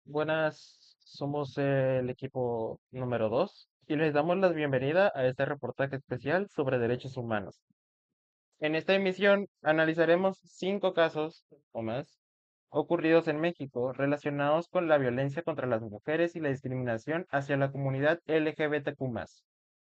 Buenas, somos el equipo número 2 y les damos la bienvenida a este reportaje especial sobre derechos humanos. En esta emisión analizaremos 5 casos o más ocurridos en México relacionados con la violencia contra las mujeres y la discriminación hacia la comunidad LGBTQ+.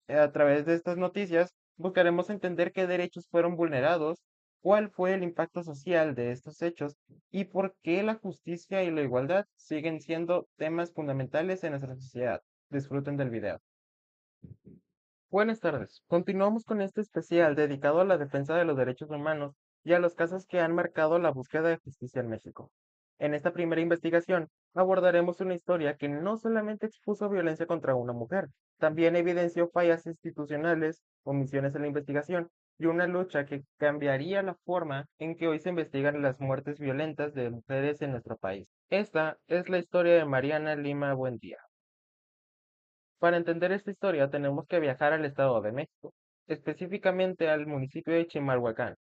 A través de estas noticias buscaremos entender qué derechos fueron vulnerados, cuál fue el impacto social de estos hechos y por qué la justicia y la igualdad siguen siendo temas fundamentales en nuestra sociedad. Disfruten del video. Buenas tardes. Continuamos con este especial dedicado a la defensa de los derechos humanos y a los casos que han marcado la búsqueda de justicia en México. En esta primera investigación abordaremos una historia que no solamente expuso violencia contra una mujer, también evidenció fallas institucionales, omisiones en la investigación y una lucha que cambiaría la forma en que hoy se investigan las muertes violentas de mujeres en nuestro país. Esta es la historia de Mariana Lima Buendía. Para entender esta historia tenemos que viajar al Estado de México, específicamente al municipio de Chimalhuacán.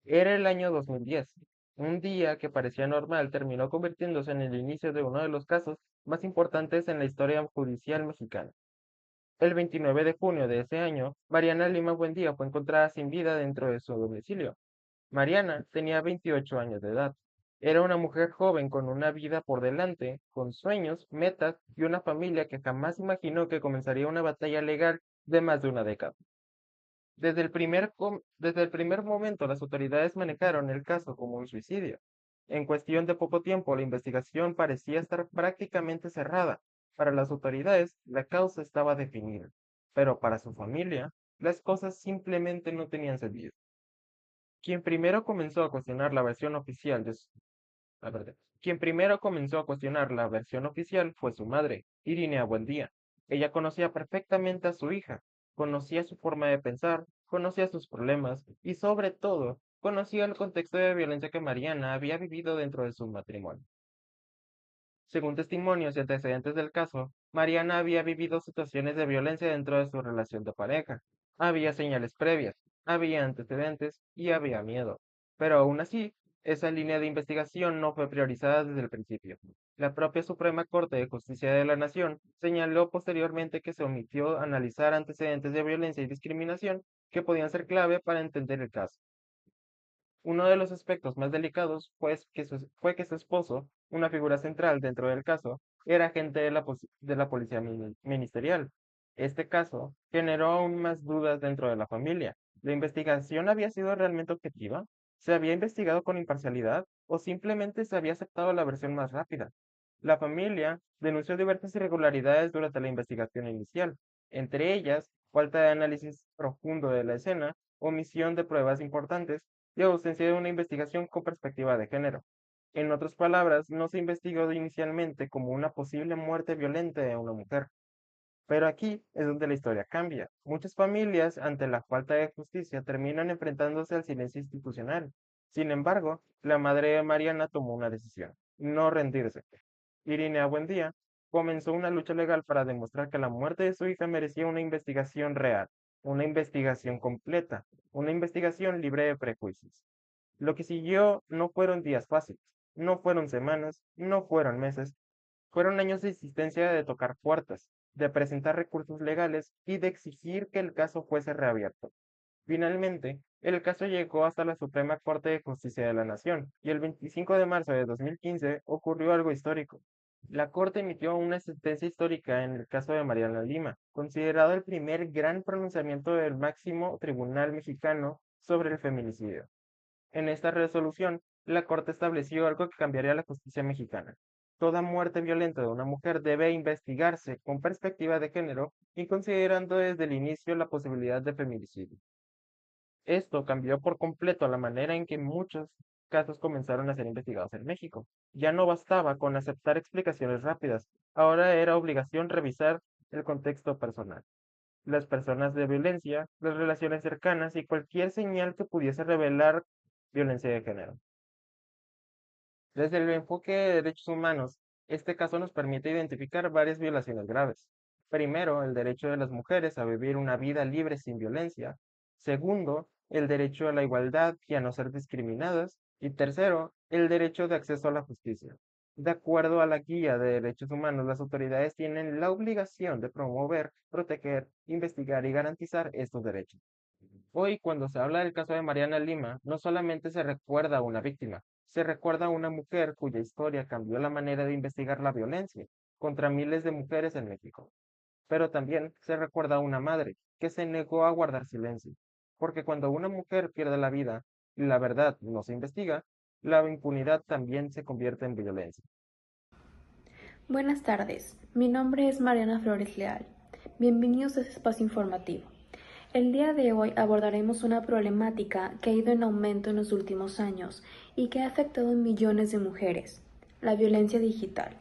Era el año 2010. Un día que parecía normal terminó convirtiéndose en el inicio de uno de los casos más importantes en la historia judicial mexicana. El 29 de junio de ese año, Mariana Lima Buendía fue encontrada sin vida dentro de su domicilio. Mariana tenía 28 años de edad. Era una mujer joven con una vida por delante, con sueños, metas y una familia que jamás imaginó que comenzaría una batalla legal de más de una década. Desde el primer momento, las autoridades manejaron el caso como un suicidio. En cuestión de poco tiempo, la investigación parecía estar prácticamente cerrada. Para las autoridades, la causa estaba definida, pero para su familia, las cosas simplemente no tenían sentido. Quien primero comenzó a cuestionar la versión oficial de su- la verdad, Quien primero comenzó a cuestionar la versión oficial fue su madre, Irinea Buendía. Ella conocía perfectamente a su hija, conocía su forma de pensar, conocía sus problemas y sobre todo, conocía el contexto de violencia que Mariana había vivido dentro de su matrimonio. Según testimonios y antecedentes del caso, Mariana había vivido situaciones de violencia dentro de su relación de pareja. Había señales previas, había antecedentes y había miedo. Pero aún así, esa línea de investigación no fue priorizada desde el principio. La propia Suprema Corte de Justicia de la Nación señaló posteriormente que se omitió analizar antecedentes de violencia y discriminación que podían ser clave para entender el caso. Uno de los aspectos más delicados fue que su esposo, una figura central dentro del caso, era agente de la policía ministerial. Este caso generó aún más dudas dentro de la familia. ¿La investigación había sido realmente objetiva? ¿Se había investigado con imparcialidad o simplemente se había aceptado la versión más rápida? La familia denunció diversas irregularidades durante la investigación inicial, entre ellas falta de análisis profundo de la escena, omisión de pruebas importantes y ausencia de una investigación con perspectiva de género. En otras palabras, no se investigó inicialmente como una posible muerte violenta de una mujer. Pero aquí es donde la historia cambia. Muchas familias, ante la falta de justicia, terminan enfrentándose al silencio institucional. Sin embargo, la madre de Mariana tomó una decisión: no rendirse. Irinea Buendía comenzó una lucha legal para demostrar que la muerte de su hija merecía una investigación real, una investigación completa, una investigación libre de prejuicios. Lo que siguió no fueron días fáciles, no fueron semanas, no fueron meses, fueron años de insistencia de tocar puertas, de presentar recursos legales y de exigir que el caso fuese reabierto. Finalmente, el caso llegó hasta la Suprema Corte de Justicia de la Nación y el 25 de marzo de 2015 ocurrió algo histórico. La Corte emitió una sentencia histórica en el caso de Mariana Lima, considerado el primer gran pronunciamiento del máximo tribunal mexicano sobre el feminicidio. En esta resolución, la Corte estableció algo que cambiaría la justicia mexicana. Toda muerte violenta de una mujer debe investigarse con perspectiva de género y considerando desde el inicio la posibilidad de feminicidio. Esto cambió por completo la manera en que muchos casos comenzaron a ser investigados en México. Ya no bastaba con aceptar explicaciones rápidas, ahora era obligación revisar el contexto personal, las personas de violencia, las relaciones cercanas y cualquier señal que pudiese revelar violencia de género. Desde el enfoque de derechos humanos, este caso nos permite identificar varias violaciones graves. Primero, el derecho de las mujeres a vivir una vida libre sin violencia. Segundo, el derecho a la igualdad y a no ser discriminadas. Y tercero, el derecho de acceso a la justicia. De acuerdo a la Guía de Derechos Humanos, las autoridades tienen la obligación de promover, proteger, investigar y garantizar estos derechos. Hoy, cuando se habla del caso de Mariana Lima, no solamente se recuerda a una víctima, se recuerda a una mujer cuya historia cambió la manera de investigar la violencia contra miles de mujeres en México. Pero también se recuerda a una madre que se negó a guardar silencio, porque cuando una mujer pierde la vida y la verdad no se investiga, la impunidad también se convierte en violencia. Buenas tardes, mi nombre es Mariana Flores Leal. Bienvenidos a este espacio informativo. El día de hoy abordaremos una problemática que ha ido en aumento en los últimos años y que ha afectado a millones de mujeres, la violencia digital.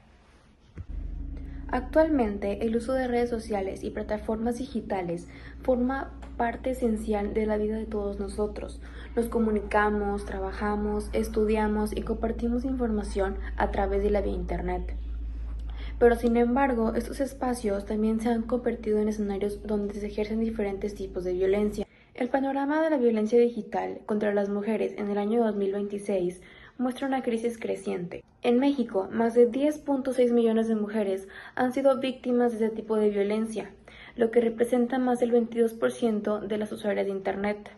Actualmente, el uso de redes sociales y plataformas digitales forma parte esencial de la vida de todos nosotros. Nos comunicamos, trabajamos, estudiamos y compartimos información a través de la vía Internet. Pero sin embargo, estos espacios también se han convertido en escenarios donde se ejercen diferentes tipos de violencia. El panorama de la violencia digital contra las mujeres en el año 2026 muestra una crisis creciente. En México, más de 10.6 millones de mujeres han sido víctimas de este tipo de violencia, lo que representa más del 22% de las usuarias de Internet.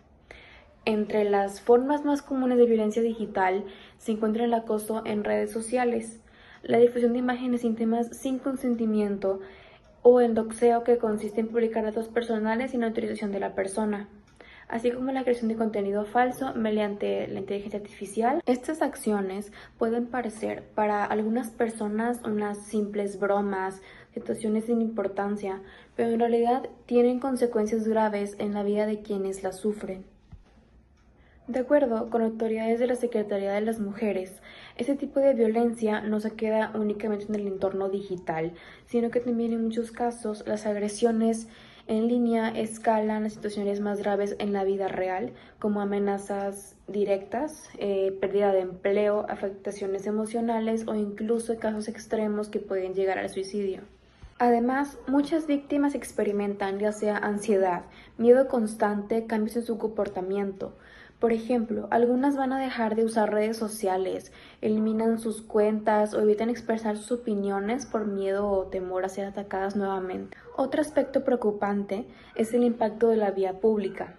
Entre las formas más comunes de violencia digital se encuentra el acoso en redes sociales, la difusión de imágenes íntimas sin consentimiento o el doxeo, que consiste en publicar datos personales sin autorización de la persona, así como la creación de contenido falso mediante la inteligencia artificial. Estas acciones pueden parecer para algunas personas unas simples bromas, situaciones sin importancia, pero en realidad tienen consecuencias graves en la vida de quienes las sufren. De acuerdo con autoridades de la Secretaría de las Mujeres, este tipo de violencia no se queda únicamente en el entorno digital, sino que también en muchos casos las agresiones en línea escalan a situaciones más graves en la vida real, como amenazas directas, pérdida de empleo, afectaciones emocionales o incluso casos extremos que pueden llegar al suicidio. Además, muchas víctimas experimentan ya sea ansiedad, miedo constante, cambios en su comportamiento. Por ejemplo, algunas van a dejar de usar redes sociales, eliminan sus cuentas o evitan expresar sus opiniones por miedo o temor a ser atacadas nuevamente. Otro aspecto preocupante es el impacto de la vía pública.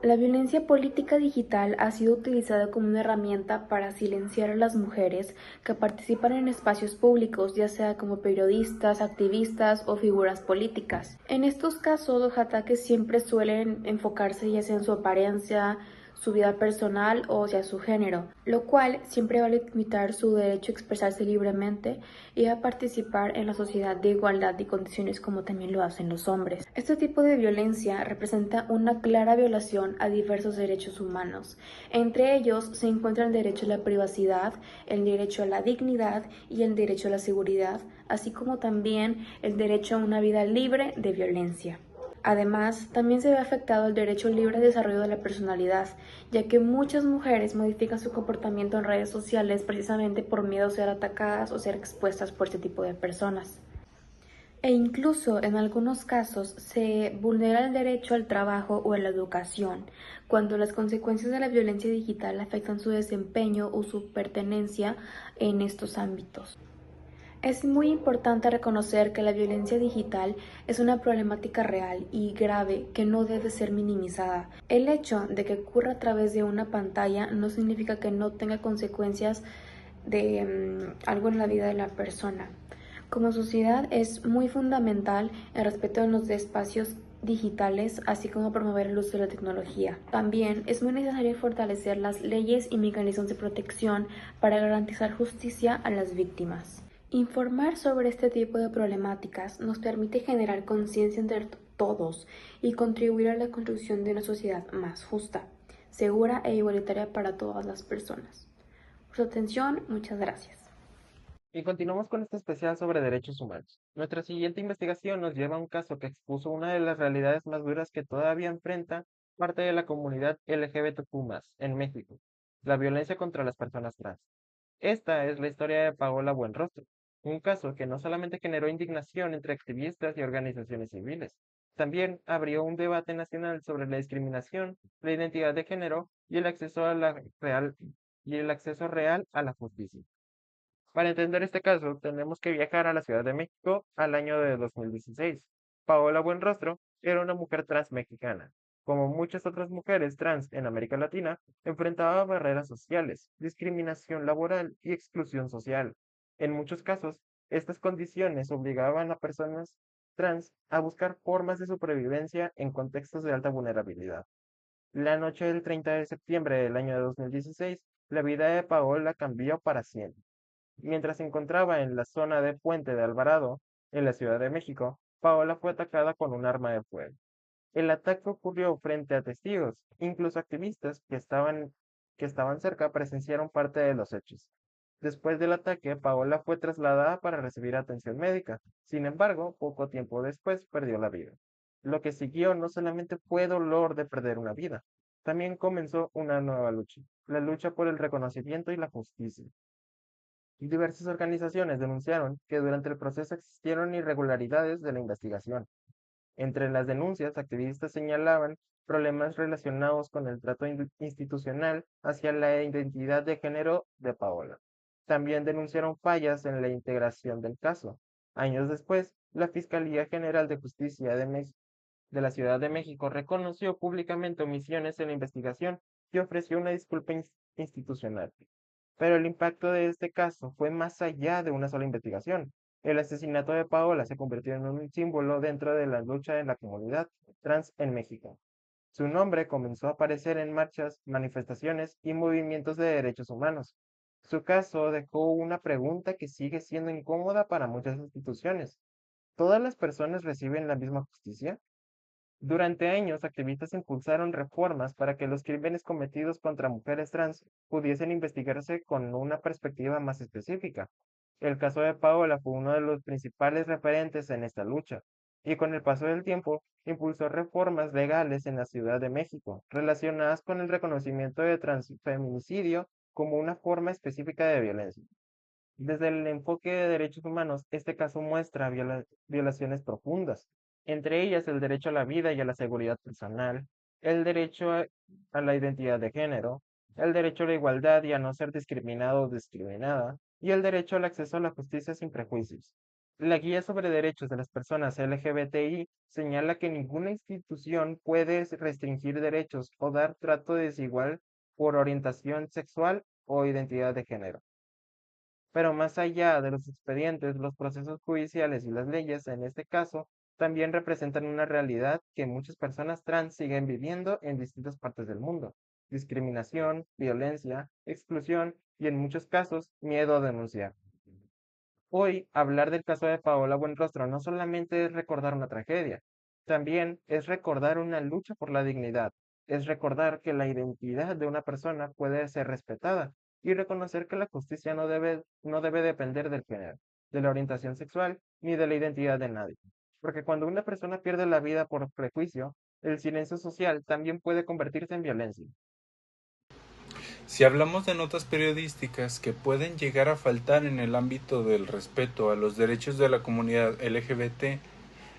La violencia política digital ha sido utilizada como una herramienta para silenciar a las mujeres que participan en espacios públicos, ya sea como periodistas, activistas o figuras políticas. En estos casos, los ataques siempre suelen enfocarse ya sea en su apariencia, su vida personal o sea su género, lo cual siempre va a limitar su derecho a expresarse libremente y a participar en la sociedad de igualdad y condiciones como también lo hacen los hombres. Este tipo de violencia representa una clara violación a diversos derechos humanos. Entre ellos se encuentra el derecho a la privacidad, el derecho a la dignidad y el derecho a la seguridad, así como también el derecho a una vida libre de violencia. Además, también se ve afectado el derecho libre al desarrollo de la personalidad, ya que muchas mujeres modifican su comportamiento en redes sociales precisamente por miedo a ser atacadas o ser expuestas por este tipo de personas. E incluso en algunos casos se vulnera el derecho al trabajo o a la educación, cuando las consecuencias de la violencia digital afectan su desempeño o su pertenencia en estos ámbitos. Es muy importante reconocer que la violencia digital es una problemática real y grave que no debe ser minimizada. El hecho de que ocurra a través de una pantalla no significa que no tenga consecuencias de algo en la vida de la persona. Como sociedad es muy fundamental el respeto de los espacios digitales, así como promover el uso de la tecnología. También es muy necesario fortalecer las leyes y mecanismos de protección para garantizar justicia a las víctimas. Informar sobre este tipo de problemáticas nos permite generar conciencia entre todos y contribuir a la construcción de una sociedad más justa, segura e igualitaria para todas las personas. Por su atención, muchas gracias. Y continuamos con este especial sobre derechos humanos. Nuestra siguiente investigación nos lleva a un caso que expuso una de las realidades más duras que todavía enfrenta parte de la comunidad LGBTQ+ en México, la violencia contra las personas trans. Esta es la historia de Paola Buenrostro, un caso que no solamente generó indignación entre activistas y organizaciones civiles, también abrió un debate nacional sobre la discriminación, la identidad de género y el acceso real a la justicia. Para entender este caso, tenemos que viajar a la Ciudad de México al año de 2016. Paola Buenrostro era una mujer trans mexicana. Como muchas otras mujeres trans en América Latina, enfrentaba barreras sociales, discriminación laboral y exclusión social. En muchos casos, estas condiciones obligaban a personas trans a buscar formas de supervivencia en contextos de alta vulnerabilidad. La noche del 30 de septiembre del año de 2016, la vida de Paola cambió para siempre. Mientras se encontraba en la zona de Puente de Alvarado, en la Ciudad de México, Paola fue atacada con un arma de fuego. El ataque ocurrió frente a testigos, incluso activistas que estaban cerca presenciaron parte de los hechos. Después del ataque, Paola fue trasladada para recibir atención médica. Sin embargo, poco tiempo después perdió la vida. Lo que siguió no solamente fue dolor de perder una vida, también comenzó una nueva lucha, la lucha por el reconocimiento y la justicia. Diversas organizaciones denunciaron que durante el proceso existieron irregularidades de la investigación. Entre las denuncias, activistas señalaban problemas relacionados con el trato institucional hacia la identidad de género de Paola. También denunciaron fallas en la integración del caso. Años después, la Fiscalía General de Justicia de la Ciudad de México reconoció públicamente omisiones en la investigación y ofreció una disculpa institucional. Pero el impacto de este caso fue más allá de una sola investigación. El asesinato de Paola se convirtió en un símbolo dentro de la lucha de la comunidad trans en México. Su nombre comenzó a aparecer en marchas, manifestaciones y movimientos de derechos humanos. Su caso dejó una pregunta que sigue siendo incómoda para muchas instituciones. ¿Todas las personas reciben la misma justicia? Durante años, activistas impulsaron reformas para que los crímenes cometidos contra mujeres trans pudiesen investigarse con una perspectiva más específica. El caso de Paola fue uno de los principales referentes en esta lucha, y con el paso del tiempo, impulsó reformas legales en la Ciudad de México, relacionadas con el reconocimiento de transfeminicidio como una forma específica de violencia. Desde el enfoque de derechos humanos, este caso muestra violaciones profundas, entre ellas el derecho a la vida y a la seguridad personal, el derecho a la identidad de género, el derecho a la igualdad y a no ser discriminado o discriminada, y el derecho al acceso a la justicia sin prejuicios. La Guía sobre Derechos de las Personas LGBTI señala que ninguna institución puede restringir derechos o dar trato desigual por orientación sexual o identidad de género. Pero más allá de los expedientes, los procesos judiciales y las leyes, en este caso, también representan una realidad que muchas personas trans siguen viviendo en distintas partes del mundo. Discriminación, violencia, exclusión y en muchos casos miedo a denunciar. Hoy, hablar del caso de Paola Buenrostro no solamente es recordar una tragedia, también es recordar una lucha por la dignidad, es recordar que la identidad de una persona puede ser respetada y reconocer que la justicia no debe depender del género, de la orientación sexual ni de la identidad de nadie. Porque cuando una persona pierde la vida por prejuicio, el silencio social también puede convertirse en violencia. Si hablamos de notas periodísticas que pueden llegar a faltar en el ámbito del respeto a los derechos de la comunidad LGBT,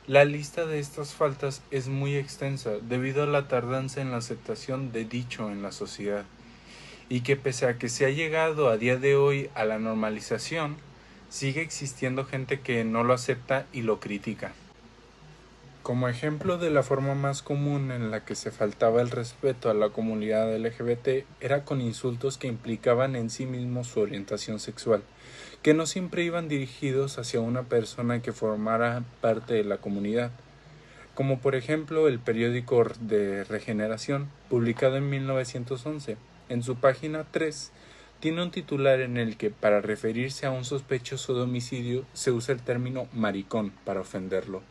la lista de estas faltas es muy extensa debido a la tardanza en la aceptación de dicho en la sociedad, y que pese a que se ha llegado a día de hoy a la normalización, sigue existiendo gente que no lo acepta y lo critica. Como ejemplo de la forma más común en la que se faltaba el respeto a la comunidad LGBT era con insultos que implicaban en sí mismos su orientación sexual, que no siempre iban dirigidos hacia una persona que formara parte de la comunidad, como por ejemplo el periódico de Regeneración, publicado en 1911, en su página 3, tiene un titular en el que para referirse a un sospechoso de homicidio se usa el término maricón para ofenderlo.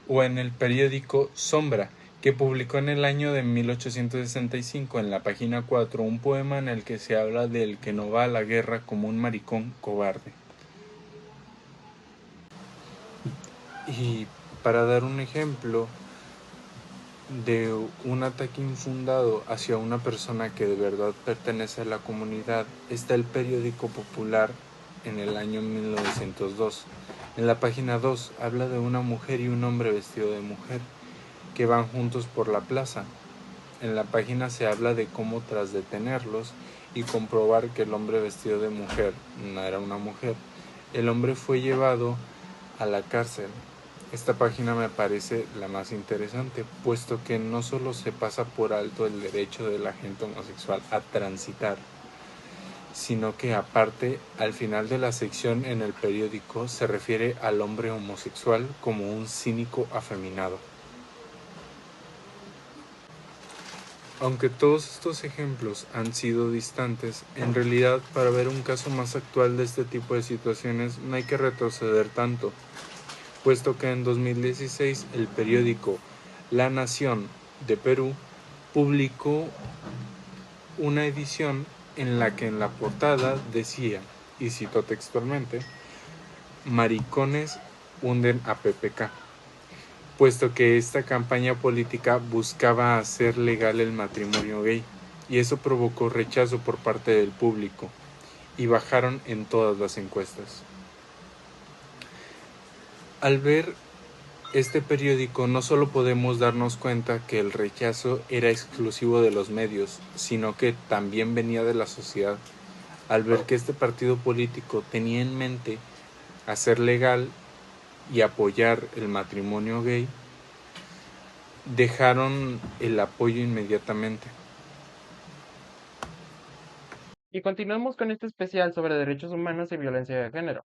O en el periódico Sombra, que publicó en el año de 1865 en la página 4 un poema en el que se habla del que no va a la guerra como un maricón cobarde. Y para dar un ejemplo de un ataque infundado hacia una persona que de verdad pertenece a la comunidad, está el periódico Popular en el año 1902. En la página 2 habla de una mujer y un hombre vestido de mujer que van juntos por la plaza. En la página se habla de cómo tras detenerlos y comprobar que el hombre vestido de mujer no era una mujer, el hombre fue llevado a la cárcel. Esta página me parece la más interesante, puesto que no solo se pasa por alto el derecho de la gente homosexual a transitar, sino que aparte, al final de la sección en el periódico se refiere al hombre homosexual como un cínico afeminado. Aunque todos estos ejemplos han sido distantes, en realidad para ver un caso más actual de este tipo de situaciones no hay que retroceder tanto, puesto que en 2016 el periódico La Nación de Perú publicó una edición en la que en la portada decía, y cito textualmente, maricones hunden a PPK, puesto que esta campaña política buscaba hacer legal el matrimonio gay, y eso provocó rechazo por parte del público, y bajaron en todas las encuestas. Al ver este periódico no solo podemos darnos cuenta que el rechazo era exclusivo de los medios, sino que también venía de la sociedad. Al ver que este partido político tenía en mente hacer legal y apoyar el matrimonio gay, dejaron el apoyo inmediatamente. Y continuamos con este especial sobre derechos humanos y violencia de género.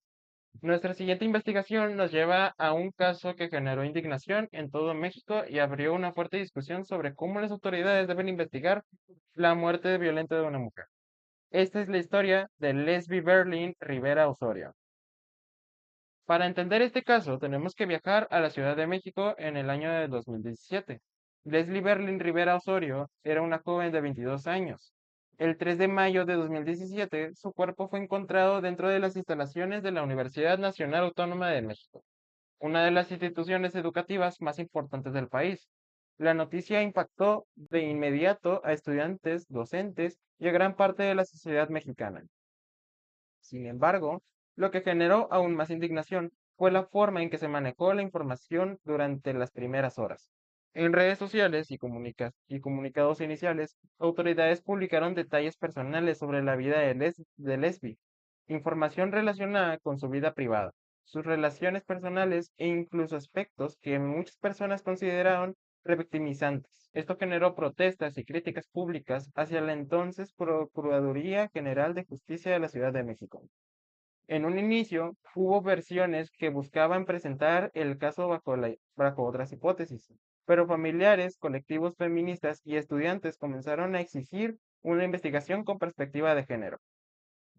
Nuestra siguiente investigación nos lleva a un caso que generó indignación en todo México y abrió una fuerte discusión sobre cómo las autoridades deben investigar la muerte violenta de una mujer. Esta es la historia de Lesbi Berlin Rivera Osorio. Para entender este caso, tenemos que viajar a la Ciudad de México en el año de 2017. Leslie Berlin Rivera Osorio era una joven de 22 años. El 3 de mayo de 2017, su cuerpo fue encontrado dentro de las instalaciones de la Universidad Nacional Autónoma de México, una de las instituciones educativas más importantes del país. La noticia impactó de inmediato a estudiantes, docentes y a gran parte de la sociedad mexicana. Sin embargo, lo que generó aún más indignación fue la forma en que se manejó la información durante las primeras horas. En redes sociales y comunicados iniciales, autoridades publicaron detalles personales sobre la vida de Lesbi, información relacionada con su vida privada, sus relaciones personales e incluso aspectos que muchas personas consideraron revictimizantes. Esto generó protestas y críticas públicas hacia la entonces Procuraduría General de Justicia de la Ciudad de México. En un inicio, hubo versiones que buscaban presentar el caso bajo otras hipótesis, pero familiares, colectivos feministas y estudiantes comenzaron a exigir una investigación con perspectiva de género.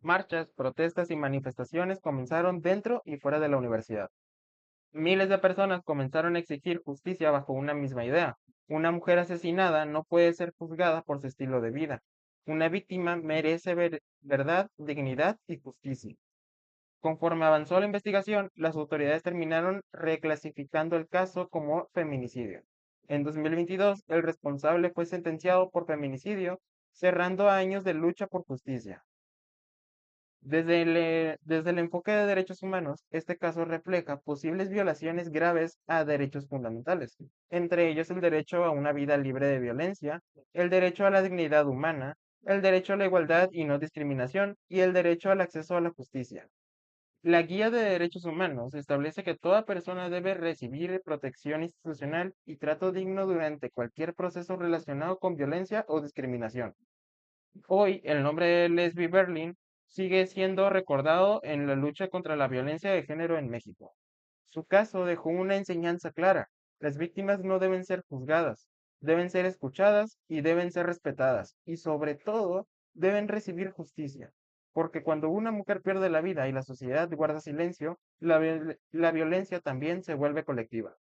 Marchas, protestas y manifestaciones comenzaron dentro y fuera de la universidad. Miles de personas comenzaron a exigir justicia bajo una misma idea. Una mujer asesinada no puede ser juzgada por su estilo de vida. Una víctima merece verdad, dignidad y justicia. Conforme avanzó la investigación, las autoridades terminaron reclasificando el caso como feminicidio. En 2022, el responsable fue sentenciado por feminicidio, cerrando años de lucha por justicia. Desde el enfoque de derechos humanos, este caso refleja posibles violaciones graves a derechos fundamentales, entre ellos el derecho a una vida libre de violencia, el derecho a la dignidad humana, el derecho a la igualdad y no discriminación y el derecho al acceso a la justicia. La Guía de Derechos Humanos establece que toda persona debe recibir protección institucional y trato digno durante cualquier proceso relacionado con violencia o discriminación. Hoy, el nombre de Leslie Berlin sigue siendo recordado en la lucha contra la violencia de género en México. Su caso dejó una enseñanza clara. Las víctimas no deben ser juzgadas, deben ser escuchadas y deben ser respetadas. Y sobre todo, deben recibir justicia. Porque cuando una mujer pierde la vida y la sociedad guarda silencio, la violencia también se vuelve colectiva.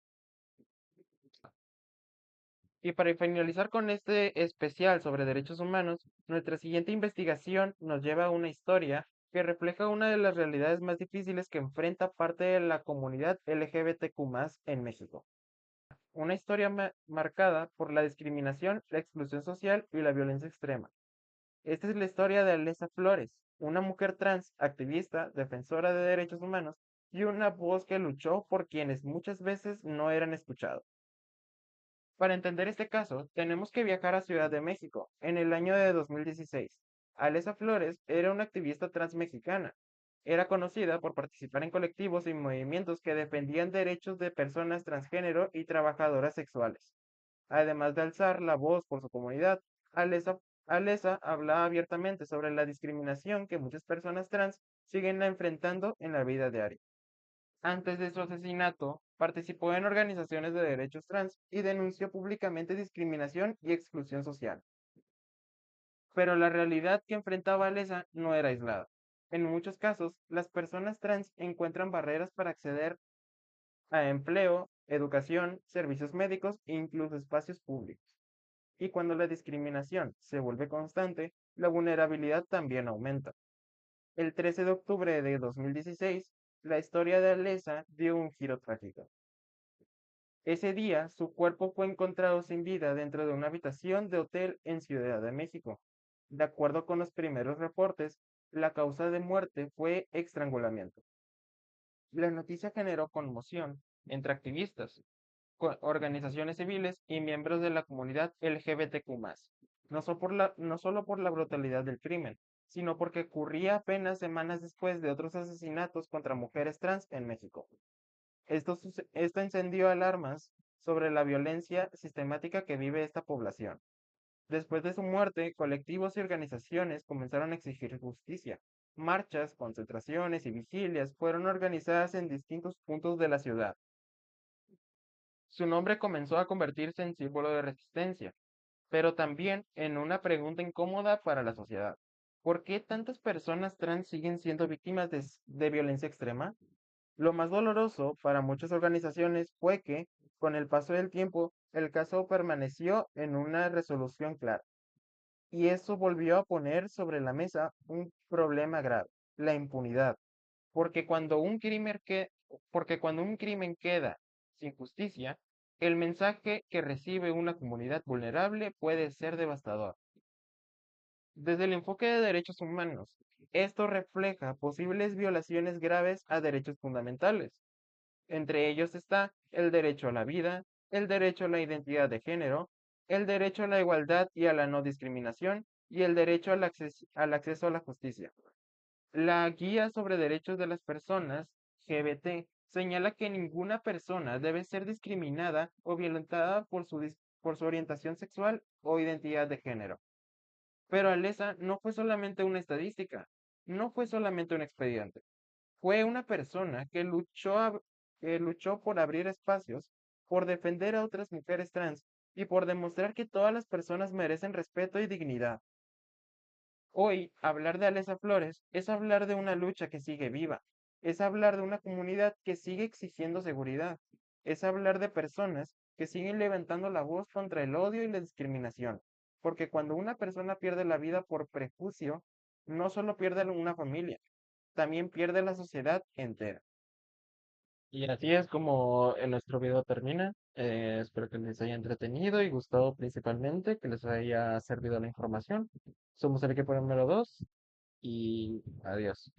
Y para finalizar con este especial sobre derechos humanos, nuestra siguiente investigación nos lleva a una historia que refleja una de las realidades más difíciles que enfrenta parte de la comunidad LGBTQ+ en México. Una historia marcada por la discriminación, la exclusión social y la violencia extrema. Esta es la historia de Alessa Flores, una mujer trans, activista, defensora de derechos humanos y una voz que luchó por quienes muchas veces no eran escuchados. Para entender este caso, tenemos que viajar a Ciudad de México, en el año de 2016. Alesa Flores era una activista transmexicana. Era conocida por participar en colectivos y movimientos que defendían derechos de personas transgénero y trabajadoras sexuales. Además de alzar la voz por su comunidad, Alesa habla abiertamente sobre la discriminación que muchas personas trans siguen enfrentando en la vida diaria. Antes de su asesinato, participó en organizaciones de derechos trans y denunció públicamente discriminación y exclusión social. Pero la realidad que enfrentaba Alesa no era aislada. En muchos casos, las personas trans encuentran barreras para acceder a empleo, educación, servicios médicos e incluso espacios públicos. Y cuando la discriminación se vuelve constante, la vulnerabilidad también aumenta. El 13 de octubre de 2016, la historia de Alesa dio un giro trágico. Ese día, su cuerpo fue encontrado sin vida dentro de una habitación de hotel en Ciudad de México. De acuerdo con los primeros reportes, la causa de muerte fue estrangulamiento. La noticia generó conmoción entre activistas, organizaciones civiles y miembros de la comunidad LGBTQ+, no solo por la brutalidad del crimen, sino porque ocurría apenas semanas después de otros asesinatos contra mujeres trans en México. Esto encendió alarmas sobre la violencia sistemática que vive esta población. Después de su muerte, colectivos y organizaciones comenzaron a exigir justicia. Marchas, concentraciones y vigilias fueron organizadas en distintos puntos de la ciudad. Su nombre comenzó a convertirse en símbolo de resistencia, pero también en una pregunta incómoda para la sociedad. ¿Por qué tantas personas trans siguen siendo víctimas de violencia extrema? Lo más doloroso para muchas organizaciones fue que, con el paso del tiempo, el caso permaneció en una resolución clara. Y eso volvió a poner sobre la mesa un problema grave, la impunidad. Porque cuando un crimen, porque cuando un crimen queda sin justicia, el mensaje que recibe una comunidad vulnerable puede ser devastador. Desde el enfoque de derechos humanos, esto refleja posibles violaciones graves a derechos fundamentales. Entre ellos está el derecho a la vida, el derecho a la identidad de género, el derecho a la igualdad y a la no discriminación, y el derecho al acceso a la justicia. La Guía sobre Derechos de las Personas, GBT, señala que ninguna persona debe ser discriminada o violentada por su orientación sexual o identidad de género. Pero Alesa no fue solamente una estadística, no fue solamente un expediente. Fue una persona que luchó por abrir espacios, por defender a otras mujeres trans y por demostrar que todas las personas merecen respeto y dignidad. Hoy, hablar de Alesa Flores es hablar de una lucha que sigue viva, es hablar de una comunidad que sigue exigiendo seguridad, es hablar de personas que siguen levantando la voz contra el odio y la discriminación. Porque cuando una persona pierde la vida por prejuicio, no solo pierde una familia, también pierde la sociedad entera. Y así es como nuestro video termina. Espero que les haya entretenido y gustado principalmente, que les haya servido la información. Somos el equipo número 2 y adiós.